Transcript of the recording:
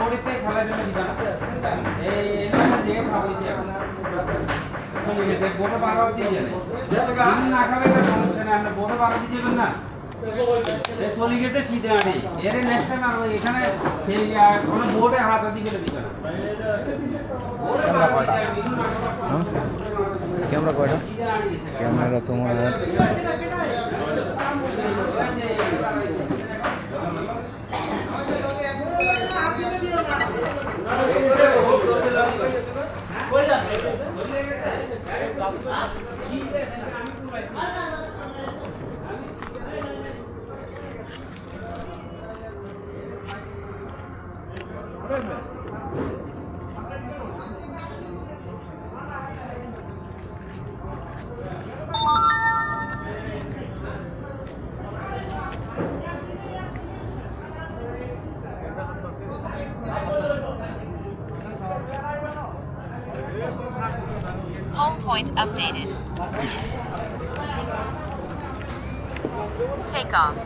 বড়িতে খেলার জন্য দিবা এই যে খাবইছে চলে গেছে বড় 12 দিয়ে দেন আমি না খাবে এটা সমস্যা নেই আপনি বড় 12 দিয়ে দেবেন না এ চলে গেছে সিধে আনি এর নেক্সট টাইম আর এখানে কোন বোর্ডে হাত দিকে দিবে না ক্যামেরা কয়টা ক্যামেরা তোমার Home point updated. Take off.